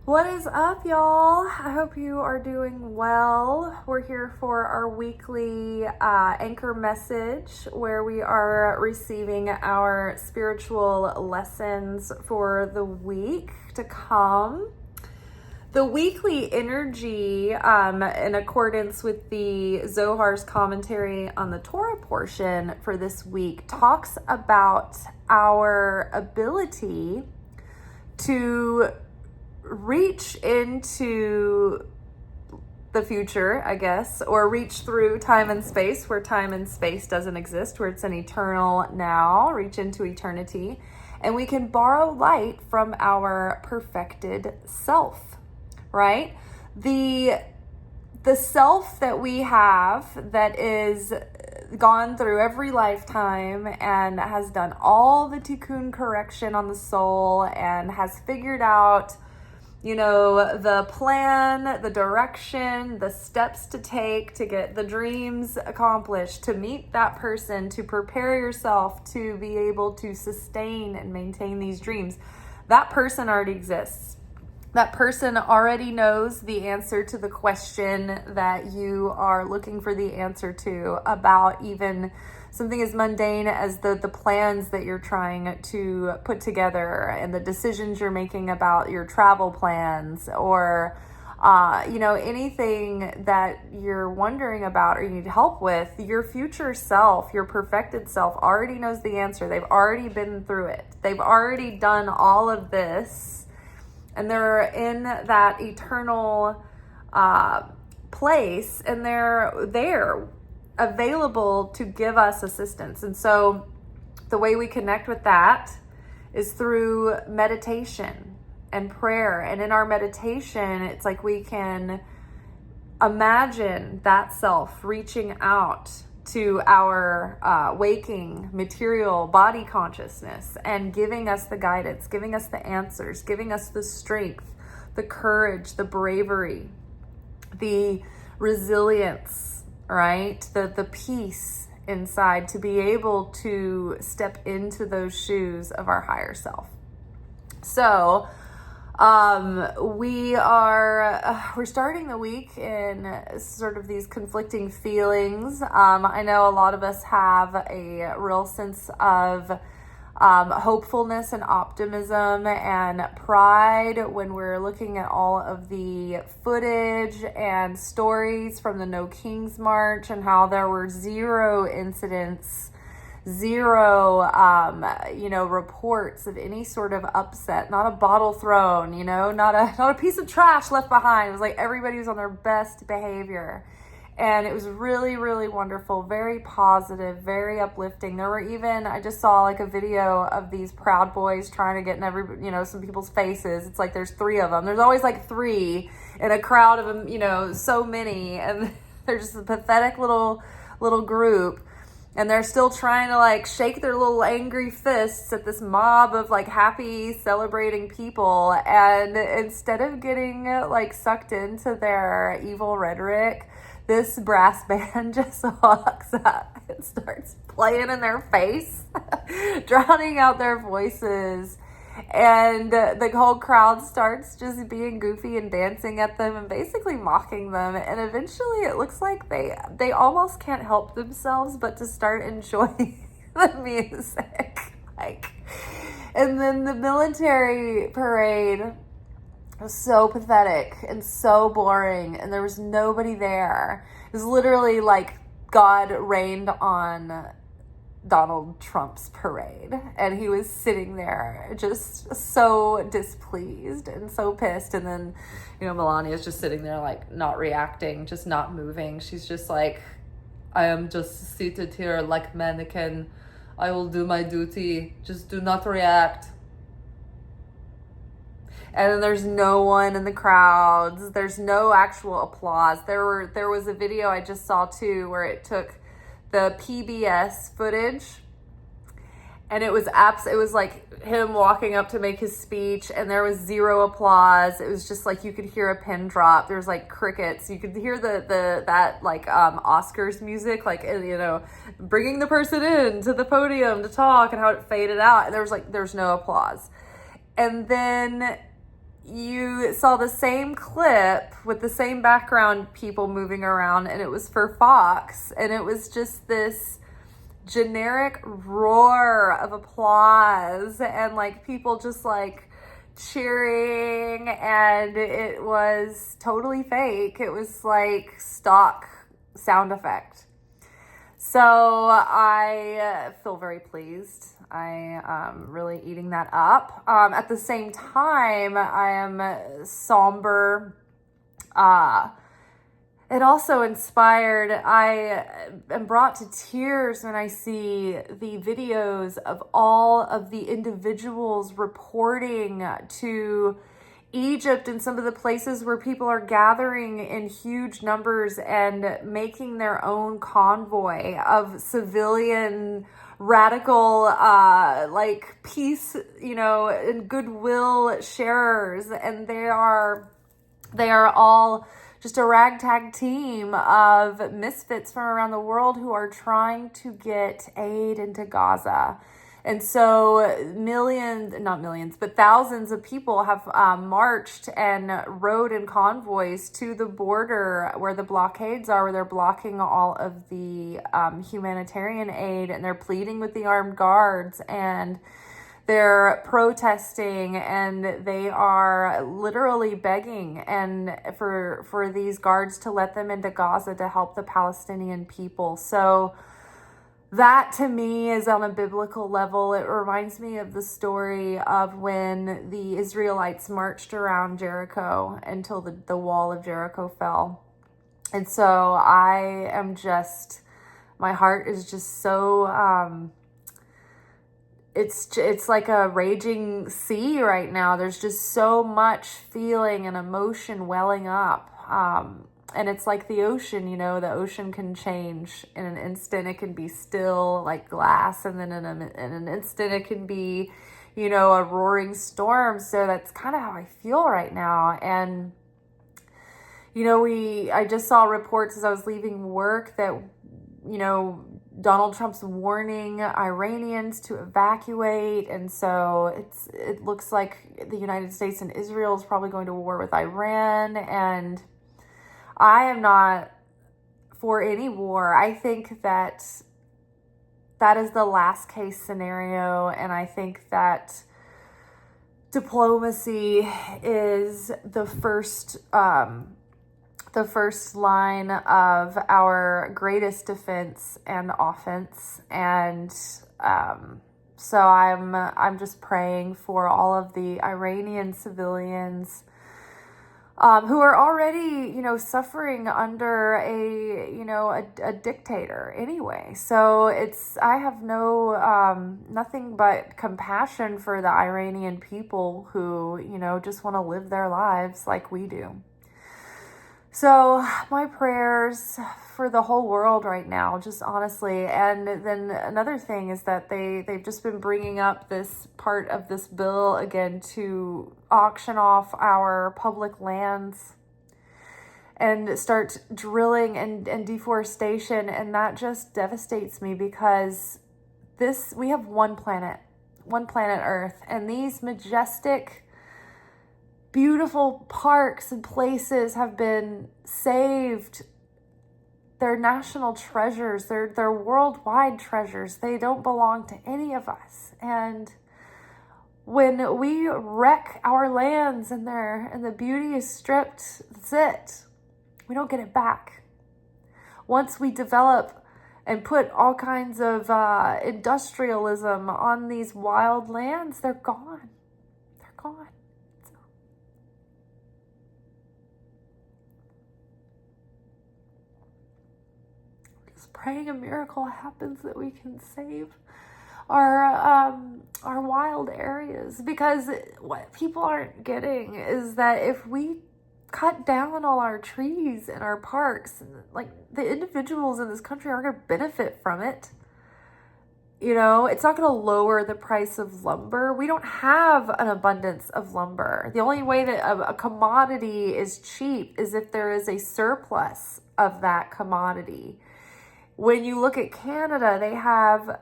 What is up, y'all? I hope you are doing well. We're here for our weekly anchor message where we are receiving our spiritual lessons for the week to come. The weekly energy, in accordance with the Zohar's commentary on the Torah portion for this week, talks about our ability to reach into the future, I guess, or reach through time and space where time and space doesn't exist, where it's an eternal now, reach into eternity, and we can borrow light from our perfected self, right? The self that we have that is gone through every lifetime and has done all the Tikkune Correction on the soul and has figured out the plan, the direction, the steps to take to get the dreams accomplished, to meet that person, to prepare yourself to be able to sustain and maintain these dreams. That person already exists. That person already knows the answer to the question that you are looking for the answer to about even something as mundane as the plans that you're trying to put together and the decisions you're making about your travel plans or, anything that you're wondering about or you need help with. Your future self, your perfected self already knows the answer. They've already been through it. They've already done all of this, and they're in that eternal place, and they're there available to give us assistance. And so the way we connect with that is through meditation and prayer. And in our meditation, it's like we can imagine that self reaching out to our waking material body consciousness and giving us the guidance, giving us the answers, giving us the strength, the courage, the bravery, the resilience, right? The peace inside to be able to step into those shoes of our higher self. So we're starting the week in sort of these conflicting feelings. I know a lot of us have a real sense of hopefulness and optimism and pride when we're looking at all of the footage and stories from the No Kings March and how there were zero incidents, zero, reports of any sort of upset, not a bottle thrown, not a piece of trash left behind. It was like everybody was on their best behavior. And it was really, really wonderful, very positive, very uplifting. There were even, I just saw like a video of these Proud Boys trying to get in some people's faces. It's like there's three of them. There's always like three in a crowd of them, so many. And they're just a pathetic little group. And they're still trying to like shake their little angry fists at this mob of like happy, celebrating people. And instead of getting like sucked into their evil rhetoric, this brass band just walks up and starts playing in their face, drowning out their voices. And the whole crowd starts just being goofy and dancing at them and basically mocking them. And eventually it looks like they almost can't help themselves but to start enjoying the music. And then the military parade was so pathetic and so boring, and there was nobody there. It was literally like God rained on Donald Trump's parade, and he was sitting there just so displeased and so pissed. And then, Melania's just sitting there like not reacting, just not moving. She's just like, I am just seated here like mannequin. I will do my duty. Just do not react. And then there's no one in the crowds. There's no actual applause. There was a video I just saw too where it took the PBS footage, and it was like him walking up to make his speech, and there was zero applause. It was just like you could hear a pin drop. There was like crickets. You could hear that Oscars music, like bringing the person in to the podium to talk, and how it faded out. And there's no applause. And then you saw the same clip with the same background people moving around, and it was for Fox, and it was just this generic roar of applause and like people just like cheering, and it was totally fake. It was like stock sound effect. So I feel very pleased. I am really eating that up. At the same time, I am somber. It also inspired, I am brought to tears when I see the videos of all of the individuals reporting to Egypt and some of the places where people are gathering in huge numbers and making their own convoy of civilian radical like peace, and goodwill sharers, and they are all just a ragtag team of misfits from around the world who are trying to get aid into Gaza. And so not millions, but thousands of people have marched and rode in convoys to the border where the blockades are, where they're blocking all of the humanitarian aid, and they're pleading with the armed guards, and they're protesting, and they are literally begging and for these guards to let them into Gaza to help the Palestinian people. So that to me is on a biblical level. It reminds me of the story of when the Israelites marched around Jericho until the wall of Jericho fell. And so my heart is just so, it's like a raging sea right now. There's just so much feeling and emotion welling up. And it's like the ocean, the ocean can change in an instant. It can be still like glass, and then in an instant it can be, a roaring storm. So that's kind of how I feel right now. And, I just saw reports as I was leaving work that, Donald Trump's warning Iranians to evacuate. And so it looks like the United States and Israel is probably going to war with Iran. And I am not for any war. I think that is the last case scenario. And I think that diplomacy is the first line of our greatest defense and offense. And so I'm just praying for all of the Iranian civilians who are already, suffering under a dictator anyway. So I have nothing but compassion for the Iranian people who, just want to live their lives like we do. So my prayers for the whole world right now, just honestly. And then another thing is that they've just been bringing up this part of this bill again to auction off our public lands and start drilling and deforestation. And that just devastates me, because we have one planet Earth, and these majestic, beautiful parks and places have been saved. They're national treasures. They're worldwide treasures. They don't belong to any of us. And when we wreck our lands and the beauty is stripped, that's it. We don't get it back. Once we develop and put all kinds of industrialism on these wild lands, they're gone. They're gone. Praying a miracle happens that we can save our wild areas, because what people aren't getting is that if we cut down all our trees in our parks, like, the individuals in this country are going to benefit from it. It's not going to lower the price of lumber. We don't have an abundance of lumber. The only way that a commodity is cheap is if there is a surplus of that commodity. When you look at Canada, they have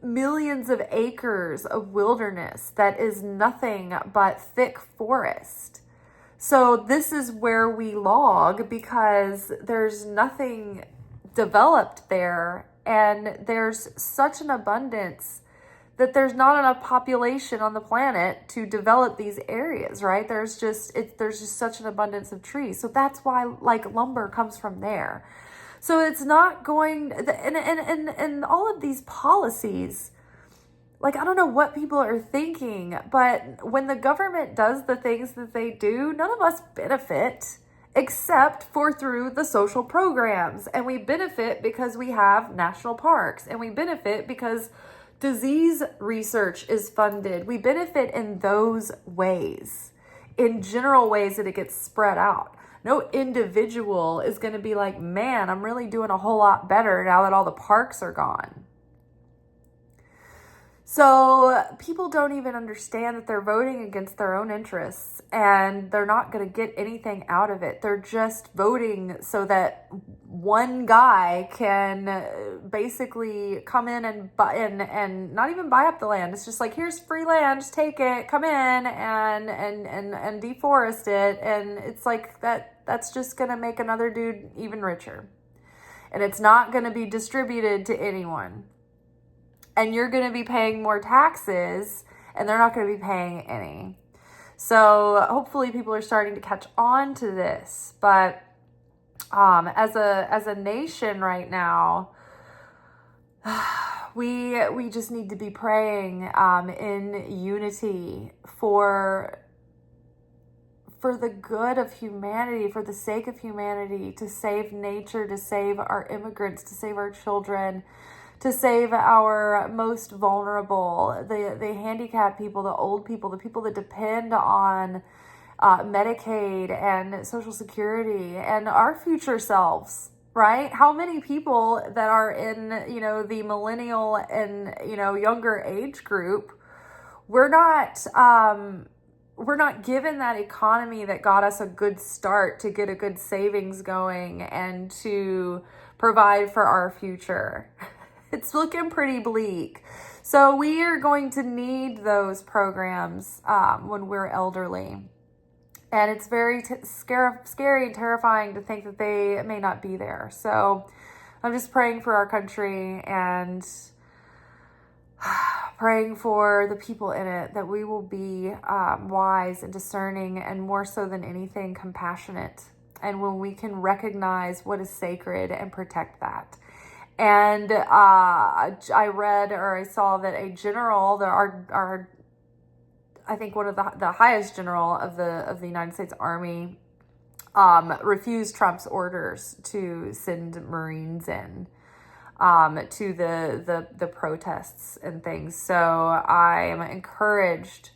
millions of acres of wilderness that is nothing but thick forest. So this is where we log because there's nothing developed there, and there's such an abundance that there's not enough population on the planet to develop these areas, right? There's just such an abundance of trees. So that's why like lumber comes from there. So it's not going, and all of these policies, like, I don't know what people are thinking, but when the government does the things that they do, none of us benefit except for through the social programs. And we benefit because we have national parks, and we benefit because disease research is funded. We benefit in those ways, in general ways that it gets spread out. No individual is going to be like, man, I'm really doing a whole lot better now that all the parks are gone. So people don't even understand that they're voting against their own interests, and they're not going to get anything out of it. They're just voting so that one guy can basically come in and buy and not even buy up the land. It's just like, here's free land, just take it, come in and deforest it. And it's like that's just going to make another dude even richer. And it's not going to be distributed to anyone. And you're going to be paying more taxes, and they're not going to be paying any. So hopefully people are starting to catch on to this. But as a nation right now, we just need to be praying in unity for the good of humanity, for the sake of humanity, to save nature, to save our immigrants, to save our children, to save our most vulnerable, the handicapped people, the old people, the people that depend on Medicaid and Social Security, and our future selves, right? How many people that are in, the millennial and, younger age group, we're not given that economy that got us a good start to get a good savings going and to provide for our future. It's looking pretty bleak. So we are going to need those programs when we're elderly. And it's very scary and terrifying to think that they may not be there. So I'm just praying for our country and praying for the people in it, that we will be wise and discerning, and more so than anything, compassionate. And when we can recognize what is sacred and protect that. And I read, or I saw that a general, I think one of the highest general of the United States Army, refused Trump's orders to send Marines in to the protests and things. So I am encouraged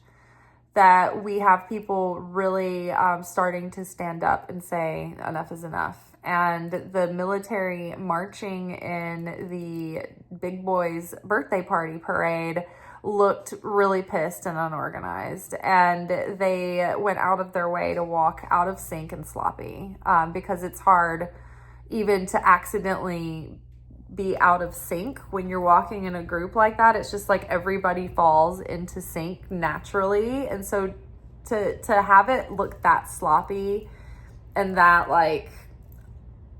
that we have people really starting to stand up and say enough is enough. And the military marching in the big boys' birthday party parade looked really pissed and unorganized. And they went out of their way to walk out of sync and sloppy because it's hard even to accidentally be out of sync when you're walking in a group like that. It's just like everybody falls into sync naturally. And so to have it look that sloppy and that like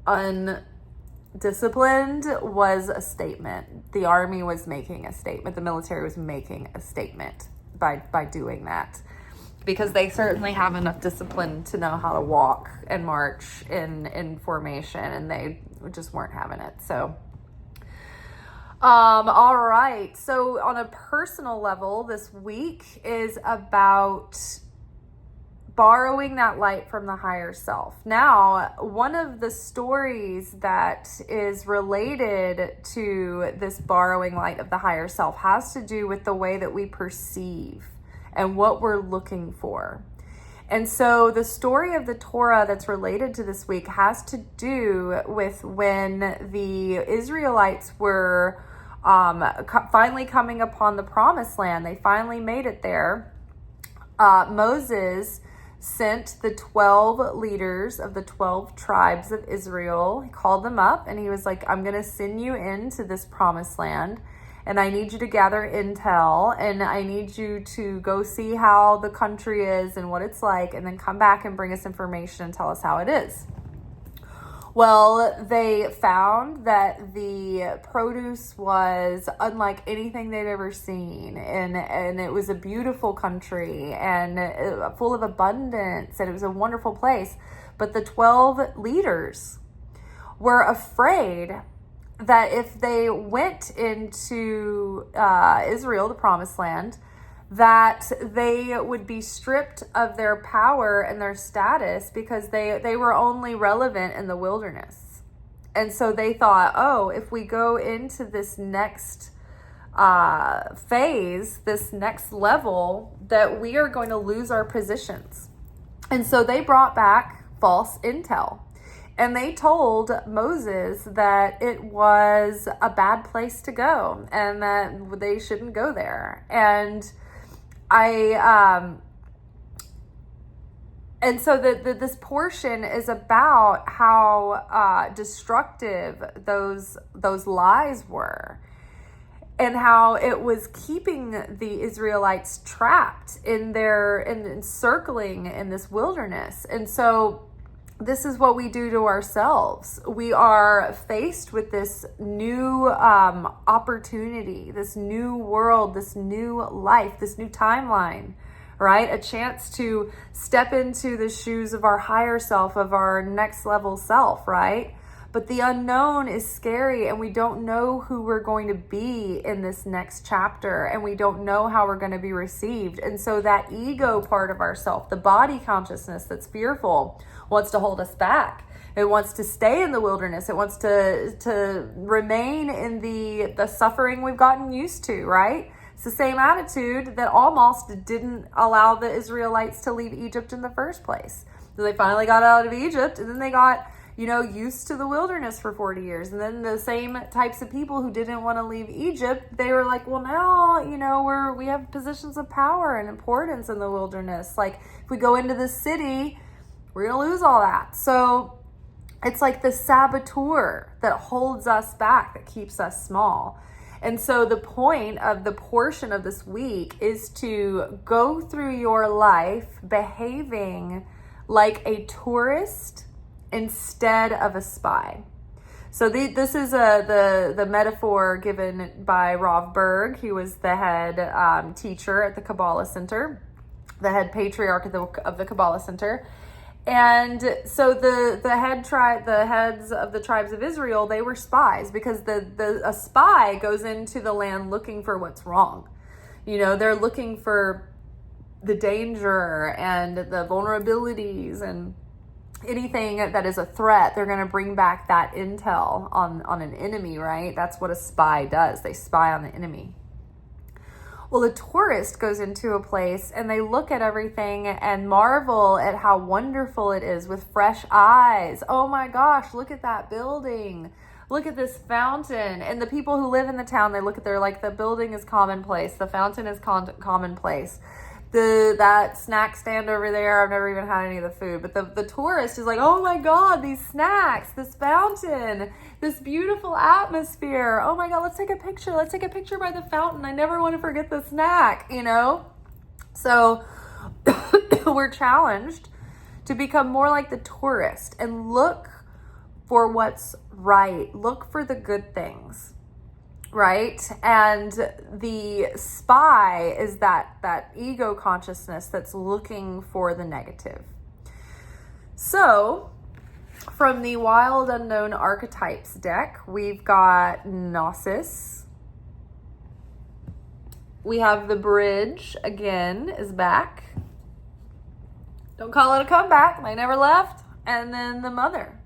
undisciplined was a statement. The army was making a statement. The military was making a statement by doing that, because they certainly have enough discipline to know how to walk and march in formation, and they just weren't having it. So all right. So on a personal level, this week is about borrowing that light from the higher self. Now, one of the stories that is related to this borrowing light of the higher self has to do with the way that we perceive and what we're looking for. And so the story of the Torah that's related to this week has to do with when the Israelites were finally coming upon the promised land. They finally made it there. Moses sent the 12 leaders of the 12 tribes of Israel. He called them up and he was like, I'm going to send you into this promised land. and I need you to gather intel, and I need you to go see how the country is and what it's like, and then come back and bring us information and tell us how it is. Well, they found that the produce was unlike anything they'd ever seen, and it was a beautiful country and full of abundance, and it was a wonderful place. But the 12 leaders were afraid that if they went into Israel, the promised land, that they would be stripped of their power and their status because they were only relevant in the wilderness. And so they thought, oh, if we go into this next phase, this next level, that we are going to lose our positions. And so they brought back false intel. And they told Moses that it was a bad place to go and that they shouldn't go there. And so this portion is about how destructive those lies were, and how it was keeping the Israelites trapped in circling in this wilderness. And so this is what we do to ourselves. We are faced with this new opportunity, this new world, this new life, this new timeline, right? A chance to step into the shoes of our higher self, of our next level self, right? But the unknown is scary, and we don't know who we're going to be in this next chapter, and we don't know how we're going to be received. And so that ego part of ourself, the body consciousness that's fearful, wants to hold us back. It wants to stay in the wilderness. It wants to remain in the suffering we've gotten used to, right? It's the same attitude that almost didn't allow the Israelites to leave Egypt in the first place. So they finally got out of Egypt, and then they got used to the wilderness for 40 years. And then the same types of people who didn't want to leave Egypt, they were like, well, now, we have positions of power and importance in the wilderness. Like, if we go into the city, we're going to lose all that. So it's like the saboteur that holds us back, that keeps us small. And so the point of the portion of this week is to go through your life behaving like a tourist instead of a spy. So this is the metaphor given by Rav Berg. He was the head teacher at the Kabbalah Center, the head patriarch of the Kabbalah Center. And so the heads of the tribes of Israel, they were spies, because a spy goes into the land looking for what's wrong. They're looking for the danger and the vulnerabilities and anything that is a threat. They're going to bring back that intel on an enemy, right? That's what a spy does. They spy on the enemy. Well, a tourist goes into a place and they look at everything and marvel at how wonderful it is with fresh eyes. Oh my gosh, look at that building. Look at this fountain. And the people who live in the town, they look at the building is commonplace. The fountain is commonplace. That snack stand over there, I've never even had any of the food. But the tourist is like, oh my God, these snacks, this fountain, this beautiful atmosphere. Oh my God, let's take a picture. Let's take a picture by the fountain. I never want to forget the snack, So we're challenged to become more like the tourist and look for what's right. Look for the good things. Right? And the spy is that ego consciousness that's looking for the negative. So, from the Wild Unknown Archetypes deck, we've got Gnosis. We have the Bridge, again, is back. Don't call it a comeback. They never left. And then the Mother.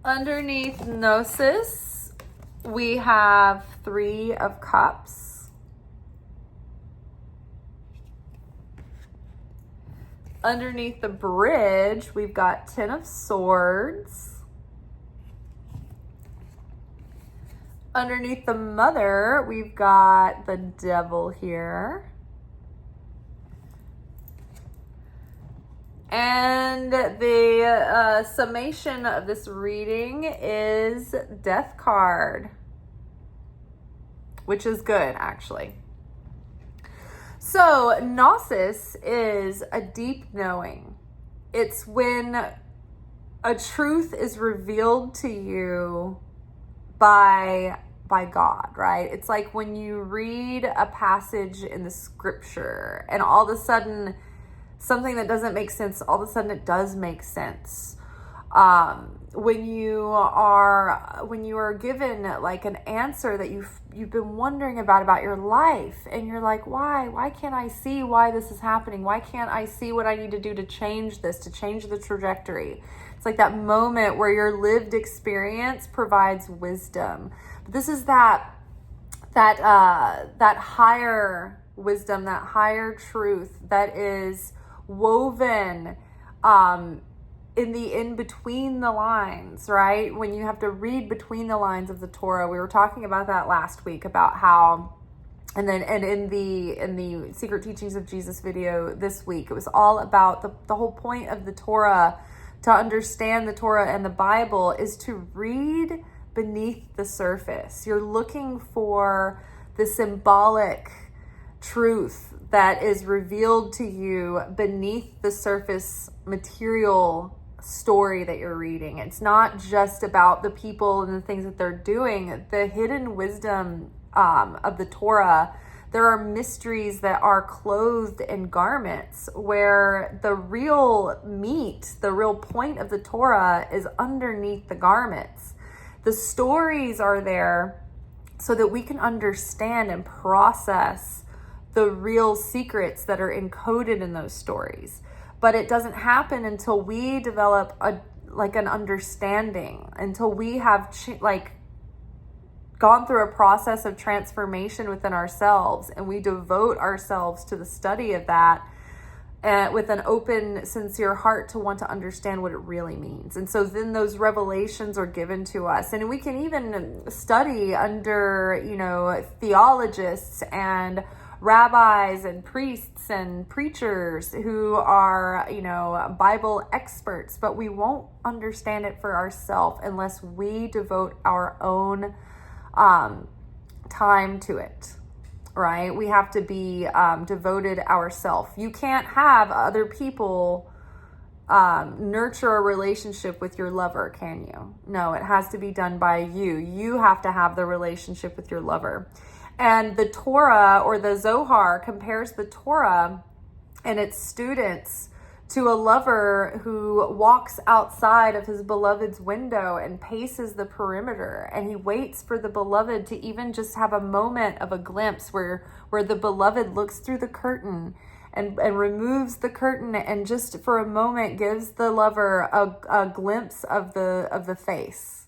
Underneath Gnosis, we have 3 of Cups. Underneath the Bridge, we've got 10 of Swords. Underneath the Mother, we've got the Devil here. And the summation of this reading is Death card, which is good, actually. So, gnosis is a deep knowing. It's when a truth is revealed to you by God, right? It's like when you read a passage in the scripture and all of a sudden something that doesn't make sense, all of a sudden it does make sense. When you are given like an answer that you've been wondering about your life, and you're like, why can't I see why this is happening? Why can't I see what I need to do to change this, to change the trajectory? It's like that moment where your lived experience provides wisdom. But this is that higher wisdom, that higher truth that is woven in between the lines, right? When you have to read between the lines of the Torah. We were talking about that last week, about how, and in the Secret Teachings of Jesus video this week, it was all about the whole point of the Torah, to understand the Torah and the Bible, is to read beneath the surface. You're looking for the symbolic truth that is revealed to you beneath the surface material story that you're reading. It's not just about the people and the things that they're doing. The hidden wisdom of the Torah, there are mysteries that are clothed in garments, where the real meat, the real point of the Torah is underneath the garments. The stories are there so that we can understand and process the real secrets that are encoded in those stories. But it doesn't happen until we develop an understanding, until we have gone through a process of transformation within ourselves, and we devote ourselves to the study of that with an open, sincere heart to want to understand what it really means. And so then those revelations are given to us, and we can even study under, theologists and rabbis and priests and preachers who are, Bible experts, but we won't understand it for ourselves unless we devote our own time to it, right? We have to be devoted ourselves. You can't have other people nurture a relationship with your lover, can you? No, it has to be done by you. You have to have the relationship with your lover. And the Torah, or the Zohar, compares the Torah and its students to a lover who walks outside of his beloved's window and paces the perimeter, and he waits for the beloved to even just have a moment of a glimpse where the beloved looks through the curtain and removes the curtain, and just for a moment gives the lover a glimpse of the face.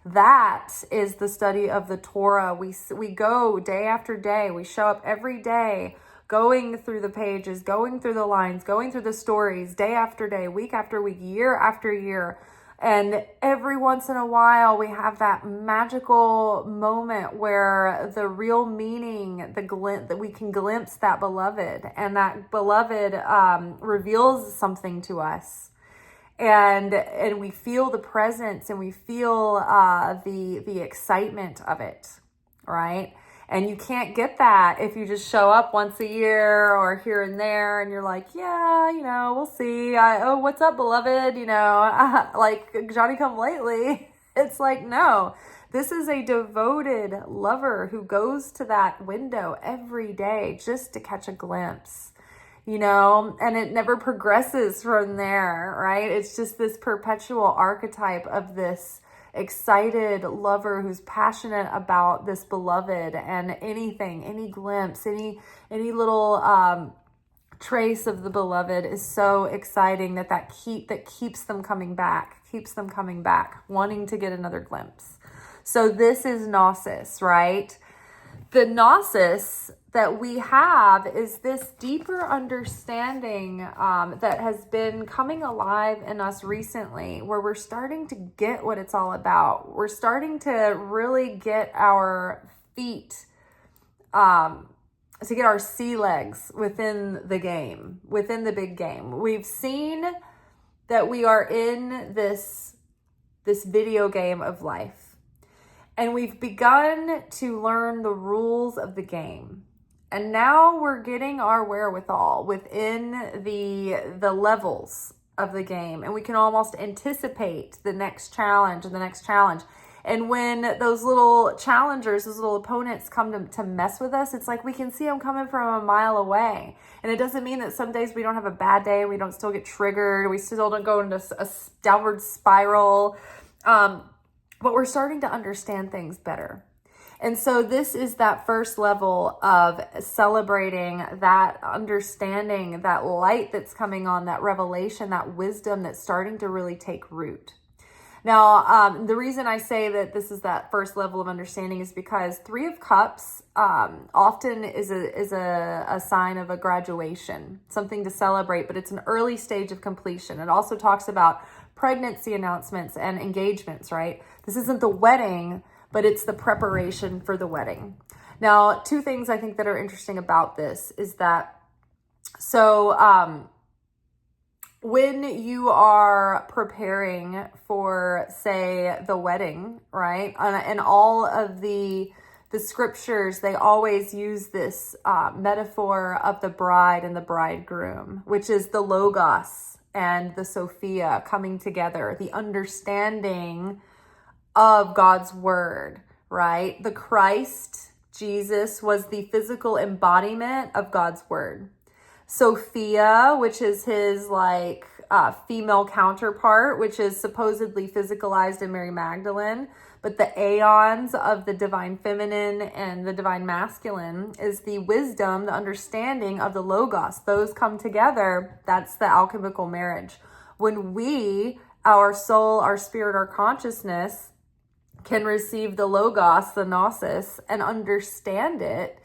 That is the study of the Torah. We go day after day. We show up every day, going through the pages, going through the lines, going through the stories, day after day, week after week, year after year. And every once in a while, we have that magical moment where the real meaning, that we can glimpse that beloved, and that beloved reveals something to us. And we feel the presence, and we feel the excitement of it, right? And you can't get that if you just show up once a year or here and there, and you're like, yeah, we'll see. What's up, beloved? Like Johnny come lately. It's like, no, this is a devoted lover who goes to that window every day just to catch a glimpse. And it never progresses from there, right? It's just this perpetual archetype of this excited lover who's passionate about this beloved, and anything, any glimpse, any little trace of the beloved is so exciting that keeps them coming back, wanting to get another glimpse. So this is gnosis, right? The gnosis that we have is this deeper understanding that has been coming alive in us recently, where we're starting to get what it's all about. We're starting to really get our feet to get our sea legs within the game, within the big game. We've seen that we are in this video game of life, and we've begun to learn the rules of the game. And now we're getting our wherewithal within the levels of the game, and we can almost anticipate the next challenge and the next challenge. And when those little challengers, those little opponents come to mess with us, it's like we can see them coming from a mile away. And it doesn't mean that some days we don't have a bad day, we don't still get triggered, we still don't go into a downward spiral, but we're starting to understand things better. And so this is that first level of celebrating that understanding, that light that's coming on, that revelation, that wisdom that's starting to really take root. Now, the reason I say that this is that first level of understanding is because Three of Cups often is a sign of a graduation, something to celebrate, but it's an early stage of completion. It also talks about pregnancy announcements and engagements, right? This isn't the wedding, but it's the preparation for the wedding. Now, two things I think that are interesting about this is that, when you are preparing for, say, the wedding, right? And all of the scriptures, they always use this metaphor of the bride and the bridegroom, which is the Logos and the Sophia coming together, the understanding of God's word, right? The Christ, Jesus, was the physical embodiment of God's word. Sophia, which is his female counterpart, which is supposedly physicalized in Mary Magdalene, but the aeons of the divine feminine and the divine masculine is the wisdom, the understanding of the Logos. Those come together. That's the alchemical marriage. When we, our soul, our spirit, our consciousness, can receive the Logos, the Gnosis, and understand it,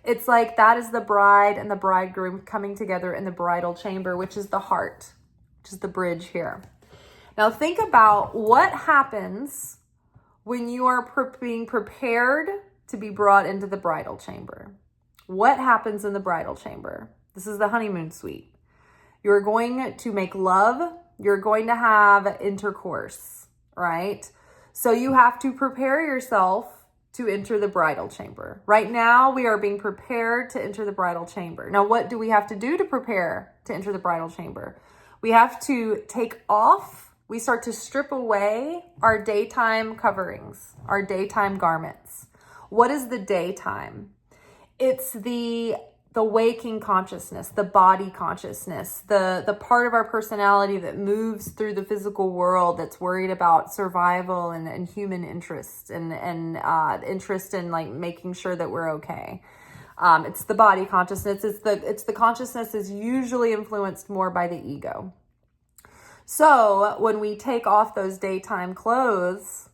it's like that is the bride and the bridegroom coming together in the bridal chamber, which is the heart, which is the bridge here. Now think about what happens when you are being prepared to be brought into the bridal chamber. What happens in the bridal chamber? This is the honeymoon suite. You're going to make love. You're going to have intercourse, right? So you have to prepare yourself to enter the bridal chamber. Right now, we are being prepared to enter the bridal chamber. Now, what do we have to do to prepare to enter the bridal chamber? We have to take off, we start to strip away our daytime coverings, our daytime garments. What is the daytime? It's the waking consciousness, the body consciousness, the part of our personality that moves through the physical world, that's worried about survival and human interests and interest in like making sure that we're okay. It's the body consciousness. It's the consciousness is usually influenced more by the ego. So when we take off those daytime clothes,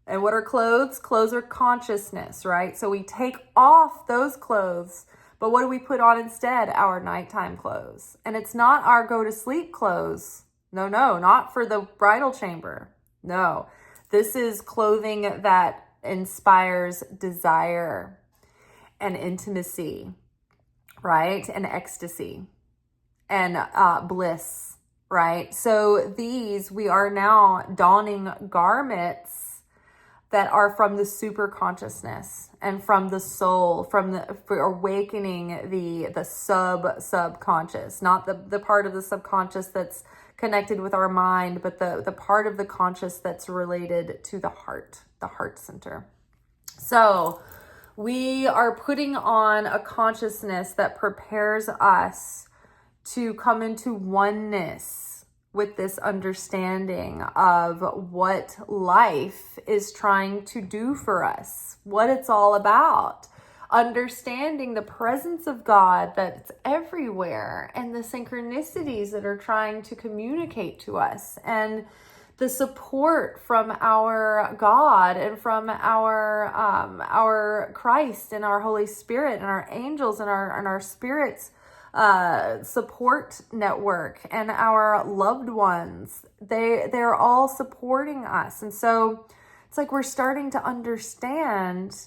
and what are clothes? Clothes are consciousness, right? So we take off those clothes. But what do we put on instead? Our nighttime clothes. And it's not our go to sleep clothes. No, not for the bridal chamber. No, this is clothing that inspires desire and intimacy, right? And ecstasy and bliss, right? So we are now donning garments that are from the super consciousness and from the soul, for awakening the subconscious, not the part of the subconscious that's connected with our mind, but the part of the conscious that's related to the heart center. So we are putting on a consciousness that prepares us to come into oneness with this understanding of what life is trying to do for us, what it's all about, understanding the presence of God that's everywhere and the synchronicities that are trying to communicate to us, and the support from our God and from our Christ and our Holy Spirit and our angels and our spirits support network and our loved ones. They're all supporting us. And so it's like we're starting to understand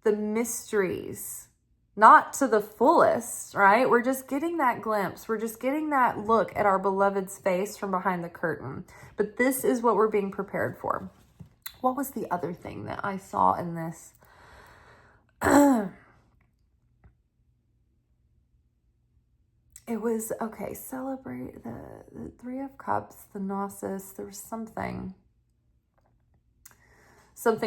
the mysteries not to the fullest, right? We're just getting that glimpse. We're just getting that look at our beloved's face from behind the curtain. But this is what we're being prepared for. What was the other thing that I saw in this? It was, okay, celebrate the Three of Cups, the Gnosis. There was something,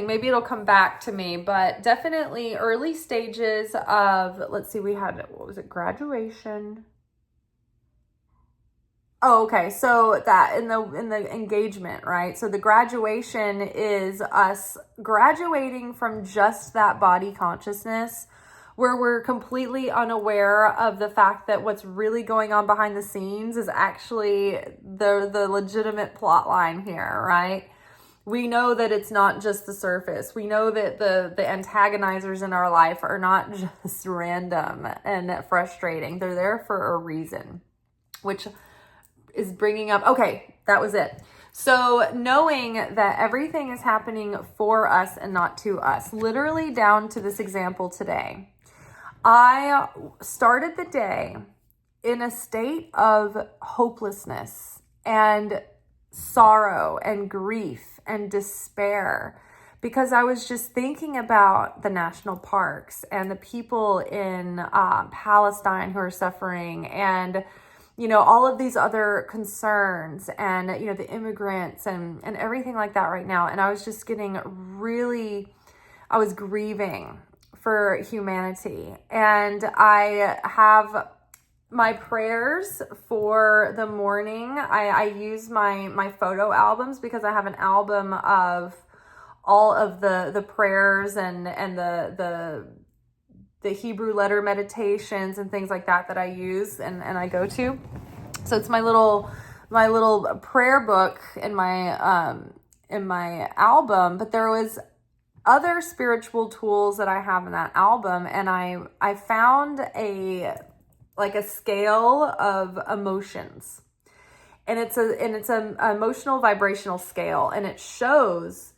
maybe it'll come back to me, but definitely early stages of, let's see, we had, what was it, graduation? Oh, okay. So that in the engagement, right? So the graduation is us graduating from just that body consciousness, where we're completely unaware of the fact that what's really going on behind the scenes is actually the legitimate plot line here, right? We know that it's not just the surface. We know that the antagonizers in our life are not just random and frustrating. They're there for a reason, which is bringing up, okay, that was it. So knowing that everything is happening for us and not to us, literally down to this example today. I started the day in a state of hopelessness and sorrow and grief and despair, because I was just thinking about the national parks and the people in Palestine who are suffering, and all of these other concerns, and the immigrants and everything like that right now. And I was just I was grieving for humanity. And I have my prayers for the morning. I use my photo albums, because I have an album of all of the prayers and the Hebrew letter meditations and things like that I use and I go to. So it's my little prayer book in my album. But there was other spiritual tools that I have in that album, and I found a scale of emotions, and it's an emotional vibrational scale, and it shows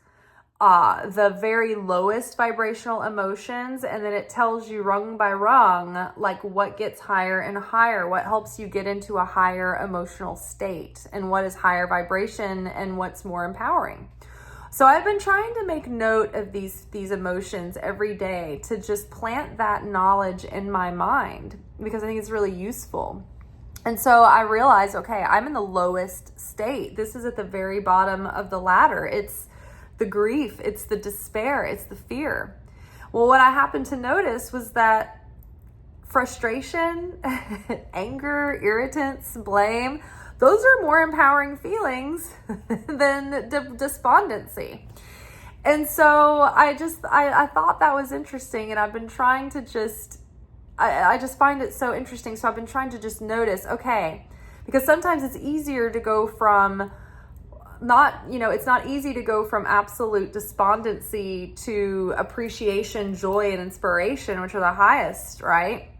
the very lowest vibrational emotions, and then it tells you rung by rung, like what gets higher and higher, what helps you get into a higher emotional state, and what is higher vibration and what's more empowering. So I've been trying to make note of these emotions every day to just plant that knowledge in my mind, because I think it's really useful. And so I realized, okay, I'm in the lowest state. This is at the very bottom of the ladder. It's the grief, it's the despair, it's the fear. Well, what I happened to notice was that frustration, anger, irritants, blame, those are more empowering feelings than despondency. And so I thought that was interesting, and I've been trying to I just find it so interesting. So I've been trying to just notice, okay, because sometimes it's easier to go from it's not easy to go from absolute despondency to appreciation, joy, and inspiration, which are the highest, right?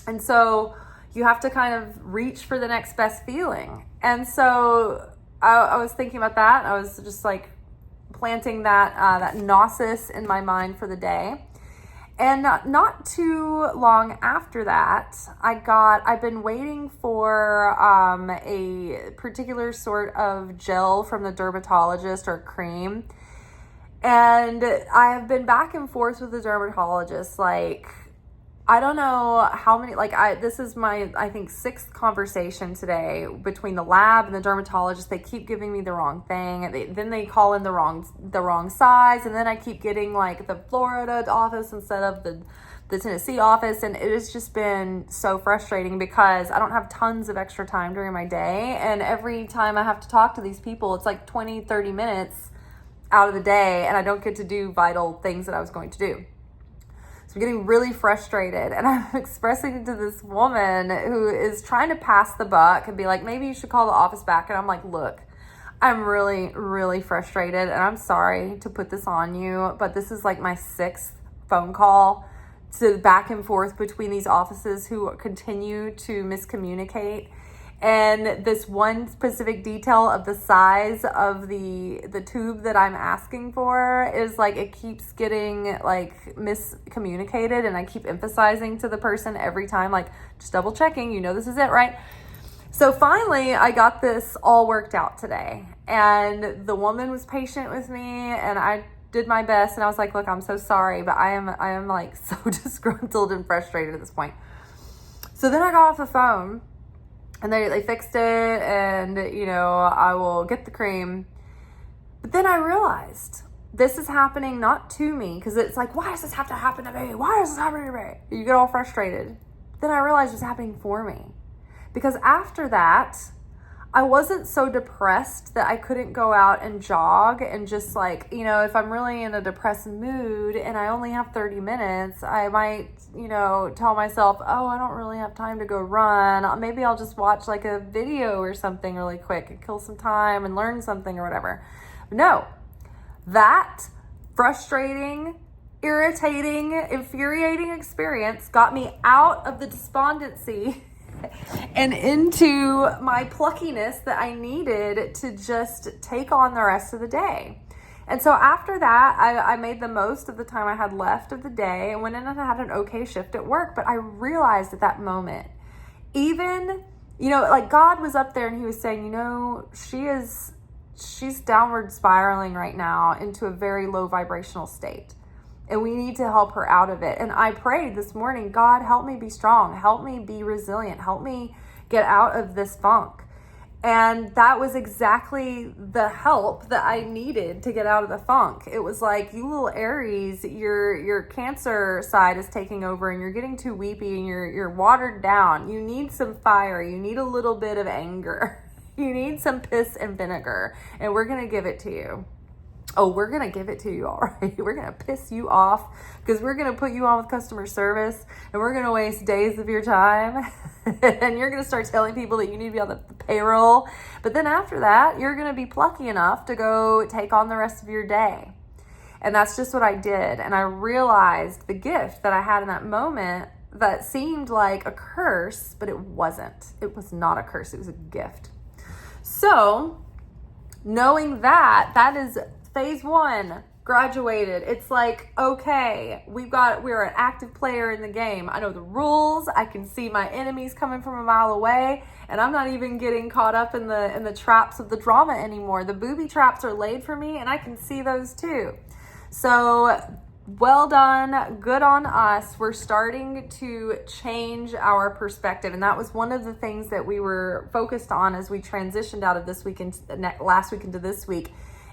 And so you have to kind of reach for the next best feeling. And so I was thinking about that. I was just planting that gnosis in my mind for the day. And not too long after that, I've been waiting for a particular sort of gel from the dermatologist, or cream. And I have been back and forth with the dermatologist, I don't know how many, this is my, I think, 6th conversation today between the lab and the dermatologist. They keep giving me the wrong thing. Then they call in the wrong size. And then I keep getting the Florida office instead of the Tennessee office. And it has just been so frustrating, because I don't have tons of extra time during my day. And every time I have to talk to these people, it's 20, 30 minutes out of the day. And I don't get to do vital things that I was going to do. So I'm getting really frustrated, and I'm expressing it to this woman who is trying to pass the buck and be like, maybe you should call the office back. And I'm like, look, I'm really, really frustrated, and I'm sorry to put this on you, but this is my 6th phone call to back and forth between these offices who continue to miscommunicate. And this one specific detail of the size of the tube that I'm asking for is like, it keeps getting like miscommunicated, and I keep emphasizing to the person every time, like, just double checking, you know, this is it, right? So finally I got this all worked out today, and the woman was patient with me, and I did my best, and I was like, look, I'm so sorry, but I am like so disgruntled and frustrated at this point. So then I got off the phone, and they fixed it, and, you know, I will get the cream. But then I realized this is happening not to me, because it's like, why does this have to happen to me? Why does this happen to me? You get all frustrated. Then I realized it was happening for me. Because after that, I wasn't so depressed that I couldn't go out and jog, and just like, you know, if I'm really in a depressed mood and I only have 30 minutes, I might, you know, tell myself, oh, I don't really have time to go run. Maybe I'll just watch like a video or something really quick and kill some time and learn something or whatever. No, that frustrating, irritating, infuriating experience got me out of the despondency and into my pluckiness that I needed to just take on the rest of the day. And so after that, I made the most of the time I had left of the day, and went in and had an okay shift at work. But I realized at that moment, even, you know, like God was up there and he was saying, you know, she's downward spiraling right now into a very low vibrational state, and we need to help her out of it. And I prayed this morning, God, help me be strong. Help me be resilient. Help me get out of this funk. And that was exactly the help that I needed to get out of the funk. It was like, you little Aries, your Cancer side is taking over, and you're getting too weepy, and you're watered down. You need some fire. You need a little bit of anger. You need some piss and vinegar, and we're going to give it to you. Oh, we're going to give it to you, all right? We're going to piss you off, because we're going to put you on with customer service, and we're going to waste days of your time. And you're going to start telling people that you need to be on the payroll. But then after that, you're going to be plucky enough to go take on the rest of your day. And that's just what I did. And I realized the gift that I had in that moment that seemed like a curse, but it wasn't. It was not a curse. It was a gift. So knowing that is phase one, graduated. It's like, okay, we're an active player in the game. I know the rules. I can see my enemies coming from a mile away, and I'm not even getting caught up in the traps of the drama anymore. The booby traps are laid for me, and I can see those too. So well done, good on us. We're starting to change our perspective, and that was one of the things that we were focused on as we transitioned out of this week and last week into this week.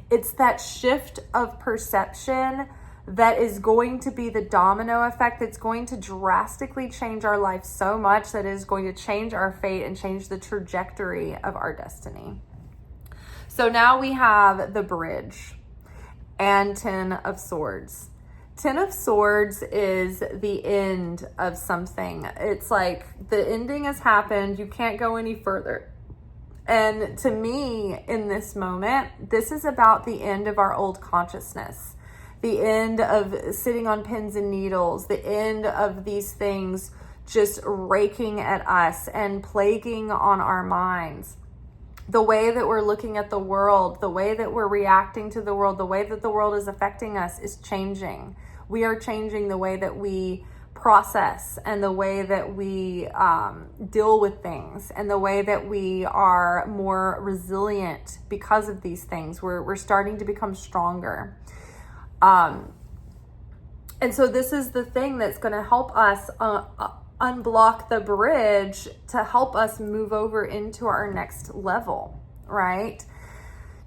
It's that shift of perception that is going to be the domino effect that's going to drastically change our life so much that it is going to change our fate and change the trajectory of our destiny. So now we have the bridge and 10 of Swords. 10 of Swords is the end of something. It's like the ending has happened. You can't go any further. And to me, in this moment, this is about the end of our old consciousness, the end of sitting on pins and needles, the end of these things just raking at us and plaguing on our minds. The way that we're looking at the world, the way that we're reacting to the world, the way that the world is affecting us is changing. We are changing the way that we process and the way that we deal with things and the way that we are more resilient because of these things. We're starting to become stronger. And so this is the thing that's going to help us unblock the bridge to help us move over into our next level, right?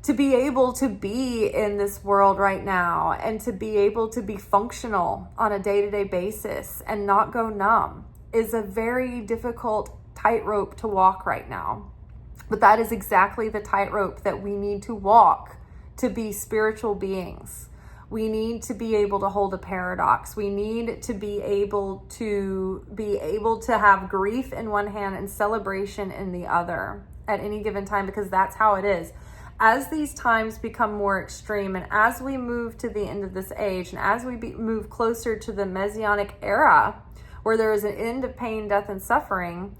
To be able to be in this world right now and to be able to be functional on a day-to-day basis and not go numb is a very difficult tightrope to walk right now. But that is exactly the tightrope that we need to walk to be spiritual beings. We need to be able to hold a paradox. We need to be able to have grief in one hand and celebration in the other at any given time, because that's how it is. As these times become more extreme, and as we move to the end of this age, and as we move closer to the Messianic era, where there is an end of pain, death, and suffering,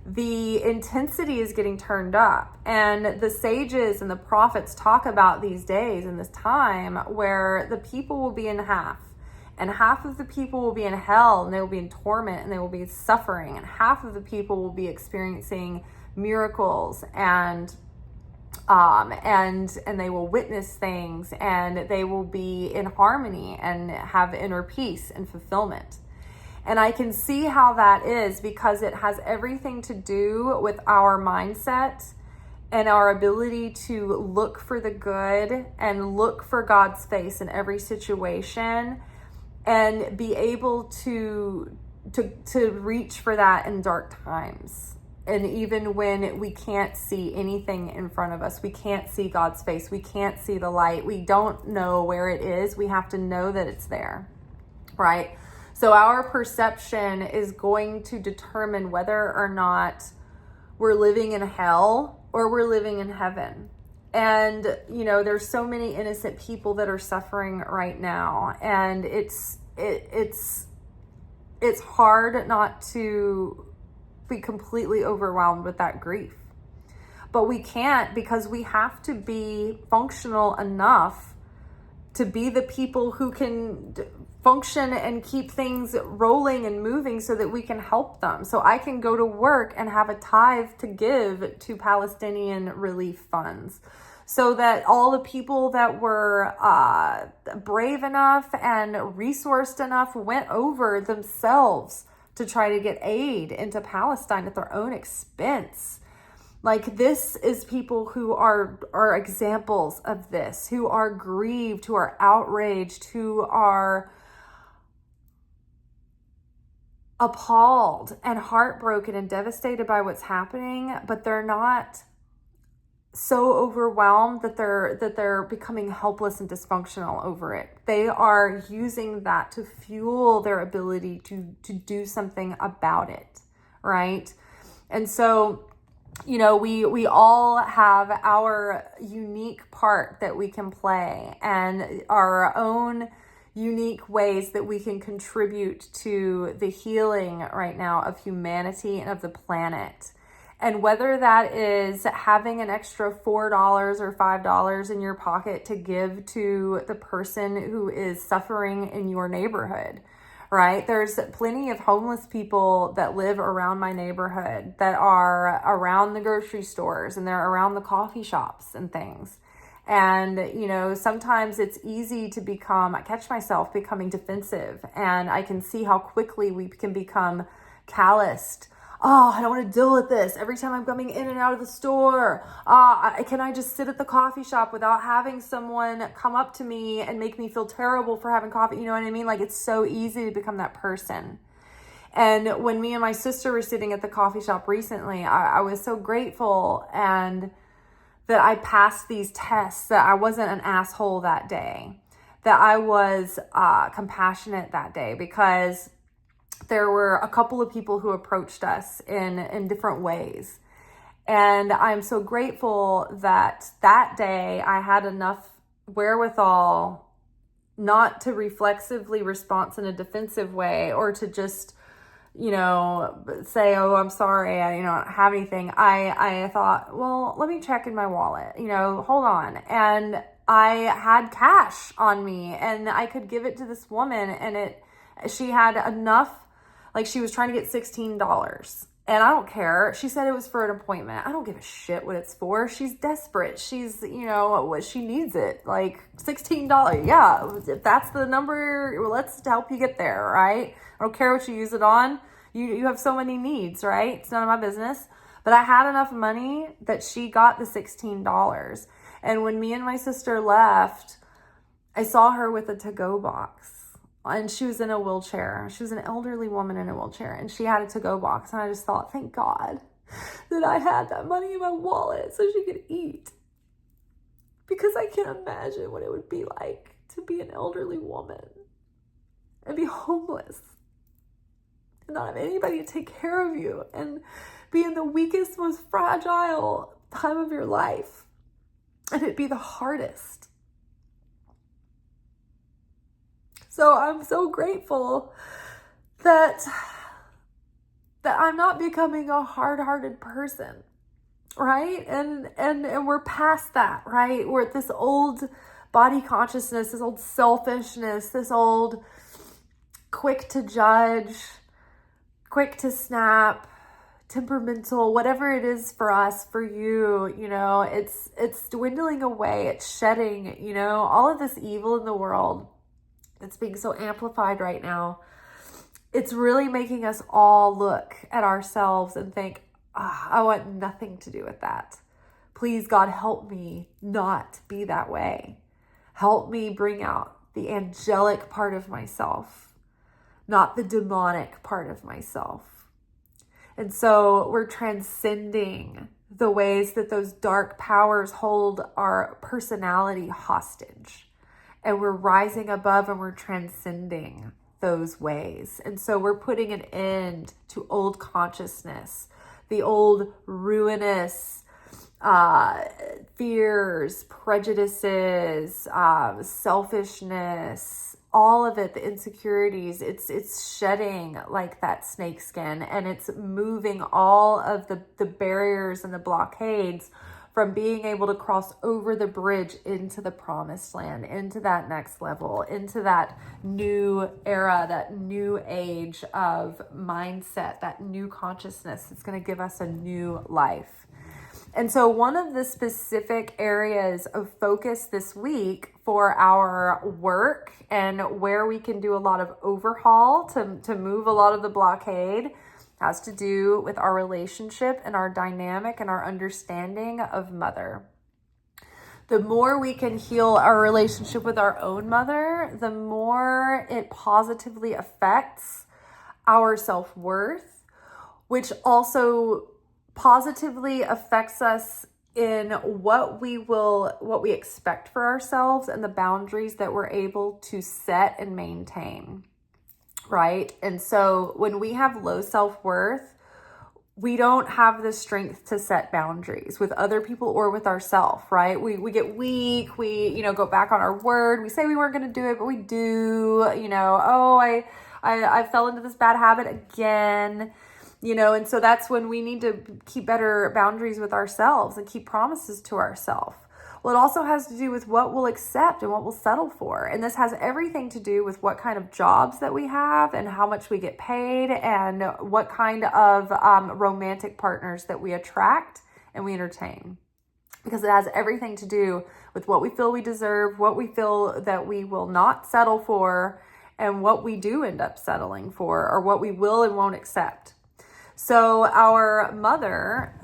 the intensity is getting turned up. And the sages and the prophets talk about these days and this time where the people will be in half. And half of the people will be in hell, and they will be in torment, and they will be suffering. And half of the people will be experiencing miracles and they will witness things, and they will be in harmony and have inner peace and fulfillment. And I can see how that is, because it has everything to do with our mindset and our ability to look for the good and look for God's face in every situation, and be able to reach for that in dark times. And even when we can't see anything in front of us, we can't see God's face, we can't see the light, we don't know where it is, we have to know that it's there, right? So our perception is going to determine whether or not we're living in hell or we're living in heaven. And, you know, there's so many innocent people that are suffering right now. And it's hard not to be completely overwhelmed with that grief. But we can't, because we have to be functional enough to be the people who can function and keep things rolling and moving so that we can help them. So I can go to work and have a tithe to give to Palestinian relief funds, so that all the people that were brave enough and resourced enough went over themselves to try to get aid into Palestine at their own expense. Like, this is people who are examples of this, who are grieved, who are outraged, who are appalled and heartbroken and devastated by what's happening, but they're not so overwhelmed that they're becoming helpless and dysfunctional over it. They are using that to fuel their ability to do something about it, right? And so, you know, we all have our unique part that we can play, and our own unique ways that we can contribute to the healing right now of humanity and of the planet. And whether that is having an extra $4 or $5 in your pocket to give to the person who is suffering in your neighborhood, right? There's plenty of homeless people that live around my neighborhood, that are around the grocery stores, and they're around the coffee shops and things. And, you know, sometimes it's easy to I catch myself becoming defensive, and I can see how quickly we can become calloused. Oh, I don't want to deal with this. Every time I'm coming in and out of the store, can I just sit at the coffee shop without having someone come up to me and make me feel terrible for having coffee? You know what I mean? Like, it's so easy to become that person. And when me and my sister were sitting at the coffee shop recently, I was so grateful and that I passed these tests, that I wasn't an asshole that day, that I was compassionate that day, because there were a couple of people who approached us in different ways. And I'm so grateful that day I had enough wherewithal not to reflexively respond in a defensive way, or to just, you know, say, oh, I'm sorry, I don't have anything. I thought, well, let me check in my wallet, hold on. And I had cash on me, and I could give it to this woman, and she had enough. Like, she was trying to get $16, and I don't care. She said it was for an appointment. I don't give a shit what it's for. She's desperate. She's, she needs it. Like, $16. Yeah, if that's the number, well, let's help you get there, right? I don't care what you use it on. You have so many needs, right? It's none of my business. But I had enough money that she got the $16. And when me and my sister left, I saw her with a to-go box. And she was in a wheelchair. She was an elderly woman in a wheelchair, and she had a to-go box. And I just thought, thank God that I had that money in my wallet so she could eat. Because I can't imagine what it would be like to be an elderly woman and be homeless and not have anybody to take care of you, and be in the weakest, most fragile time of your life. And it'd be the hardest. So I'm so grateful that that I'm not becoming a hard-hearted person, right? And we're past that, right? We're at this old body consciousness, this old selfishness, this old quick to judge, quick to snap, temperamental, whatever it is for us, for you, it's dwindling away, it's shedding, all of this evil in the world that's being so amplified right now. It's really making us all look at ourselves and think, I want nothing to do with that. Please, God, help me not be that way. Help me bring out the angelic part of myself, not the demonic part of myself. And so we're transcending the ways that those dark powers hold our personality hostage. And we're rising above and we're transcending those ways. And so we're putting an end to old consciousness, the old ruinous fears, prejudices, selfishness, all of it, the insecurities. It's shedding like that snake skin, and it's moving all of the barriers and the blockades from being able to cross over the bridge into the promised land, into that next level, into that new era, that new age of mindset, that new consciousness that's going to give us a new life. And so one of the specific areas of focus this week for our work and where we can do a lot of overhaul to move a lot of the blockade has to do with our relationship and our dynamic and our understanding of mother. The more we can heal our relationship with our own mother, the more it positively affects our self-worth, which also positively affects us in what we expect for ourselves and the boundaries that we're able to set and maintain. Right? And so when we have low self-worth, we don't have the strength to set boundaries with other people or with ourselves, right? We get weak. We, go back on our word. We say we weren't going to do it, but we do, I fell into this bad habit again, and so that's when we need to keep better boundaries with ourselves and keep promises to ourselves. Well, it also has to do with what we'll accept and what we'll settle for. And this has everything to do with what kind of jobs that we have and how much we get paid and what kind of romantic partners that we attract and we entertain. Because it has everything to do with what we feel we deserve, what we feel that we will not settle for, and what we do end up settling for, or what we will and won't accept. So our mother,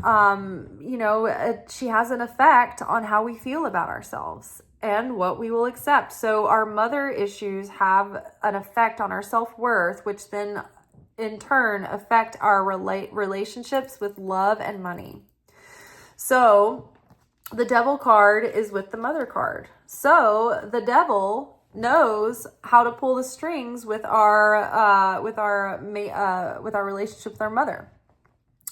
she has an effect on how we feel about ourselves and what we will accept. So our mother issues have an effect on our self-worth, which then in turn affect our relationships with love and money. So the devil card is with the mother card. So the devil knows how to pull the strings with our relationship with our mother.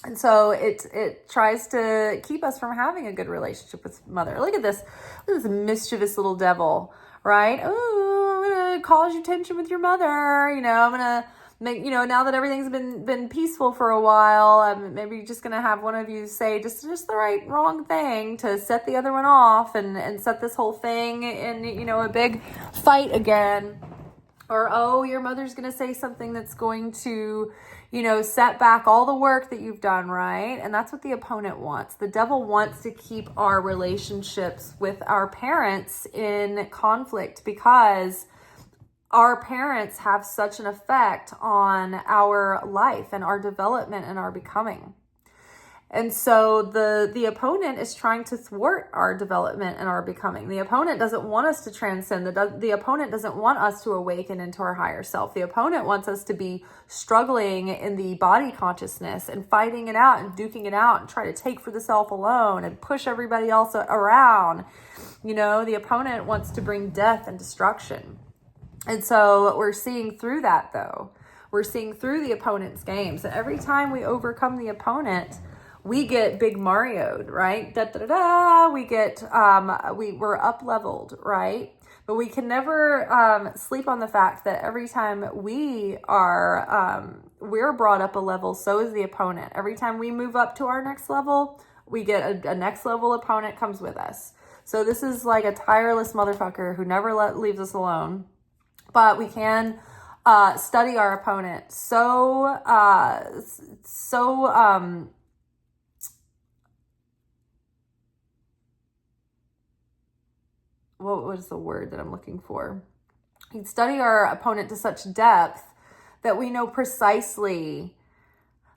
And so it tries to keep us from having a good relationship with mother. Look at this mischievous little devil, right? Oh, I'm going to cause you tension with your mother. I'm going to make, now that everything's been peaceful for a while, I'm maybe just going to have one of you say just the wrong thing to set the other one off and set this whole thing in, a big fight again. Or, oh, your mother's going to say something that's going to, set back all the work that you've done, right? And that's what the opponent wants. The devil wants to keep our relationships with our parents in conflict because our parents have such an effect on our life and our development and our becoming. And so the opponent is trying to thwart our development and our becoming. The opponent doesn't want us to transcend. The opponent doesn't want us to awaken into our higher self. The opponent wants us to be struggling in the body consciousness and fighting it out and duking it out and try to take for the self alone and push everybody else around. The opponent wants to bring death and destruction. And so we're seeing through that, though. We're seeing through the opponent's games. And every time we overcome the opponent, we get big Mario'd, right? Da, da, da, da. We get, we're up leveled, right? But we can never sleep on the fact that every time we are, we're brought up a level, so is the opponent. Every time we move up to our next level, we get a next level opponent comes with us. So this is like a tireless motherfucker who never leaves us alone. But we can study our opponent what is the word that I'm looking for? We can study our opponent to such depth that we know precisely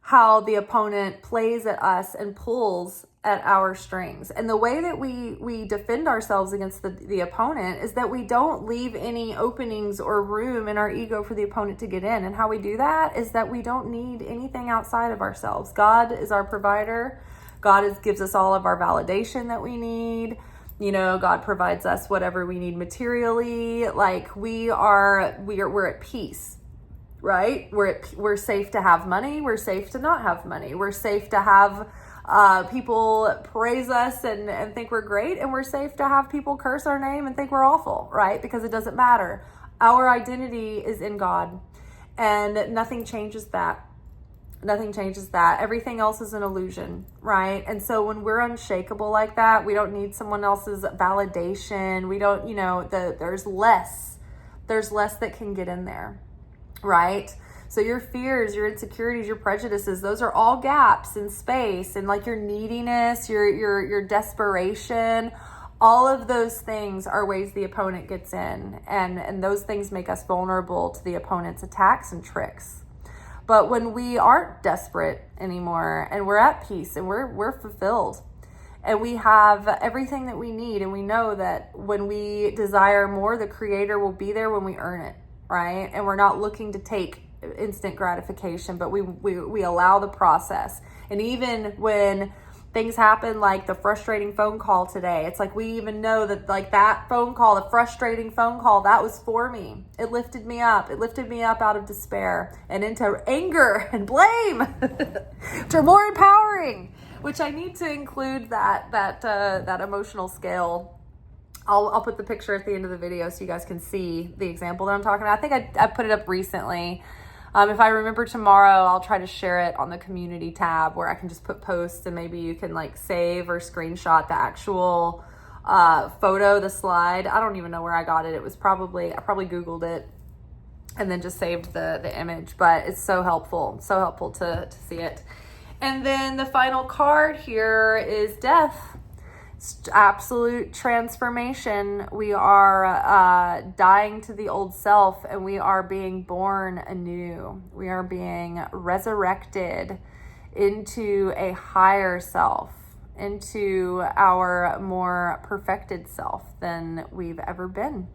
how the opponent plays at us and pulls at our strings. And the way that we defend ourselves against the opponent is that we don't leave any openings or room in our ego for the opponent to get in. And how we do that is that we don't need anything outside of ourselves. God is our provider. God gives us all of our validation that we need. You know, God provides us whatever we need materially. Like we're at peace, right? We're safe to have money. We're safe to not have money. We're safe to have people praise us and think we're great. And we're safe to have people curse our name and think we're awful, right? Because it doesn't matter. Our identity is in God, and nothing changes that. Nothing changes that. Everything else is an illusion, right? And so when we're unshakable like that, we don't need someone else's validation. We don't, there's less that can get in there, right? So your fears, your insecurities, your prejudices, those are all gaps in space, and like your neediness, your desperation, all of those things are ways the opponent gets in, and those things make us vulnerable to the opponent's attacks and tricks. But when we aren't desperate anymore, and we're at peace, and we're fulfilled, and we have everything that we need, and we know that when we desire more, the Creator will be there when we earn it, right? And we're not looking to take instant gratification, but we allow the process. And even when things happen, like the frustrating phone call today, it's like we even know that like that phone call, the frustrating phone call, that was for me. It lifted me up. It lifted me up out of despair and into anger and blame, which are more empowering. Which I need to include that emotional scale. I'll put the picture at the end of the video so you guys can see the example that I'm talking about. I think I put it up recently. If I remember tomorrow, I'll try to share it on the community tab where I can just put posts, and maybe you can like save or screenshot the actual photo, the slide. I don't even know where I got it. I probably Googled it and then just saved the image, but it's so helpful to see it. And then the final card here is death. Absolute transformation. We are dying to the old self, and we are being born anew. We are being resurrected into a higher self, into our more perfected self than we've ever been.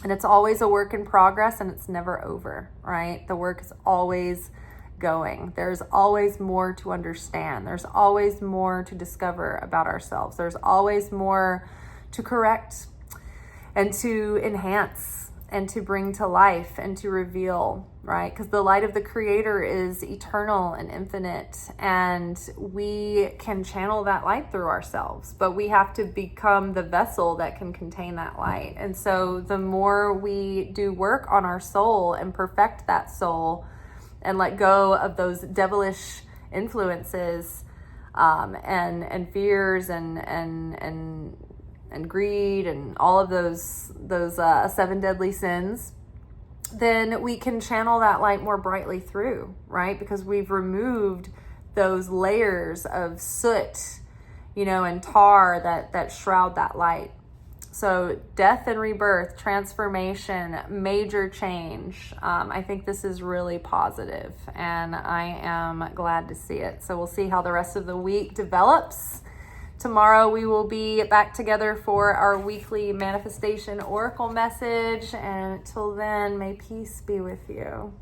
And it's always a work in progress, and it's never over, right? The work is always going. There's always more to understand. There's always more to discover about ourselves. There's always more to correct and to enhance and to bring to life and to reveal, right? Because the light of the Creator is eternal and infinite, and we can channel that light through ourselves, but we have to become the vessel that can contain that light. And so the more we do work on our soul and perfect that soul, and let go of those devilish influences, and fears and greed and all of those 7 deadly sins, then we can channel that light more brightly through, right? Because we've removed those layers of soot, and tar that shroud that light. So death and rebirth, transformation, major change. I think this is really positive, and I am glad to see it. So we'll see how the rest of the week develops. Tomorrow we will be back together for our weekly manifestation oracle message. And until then, may peace be with you.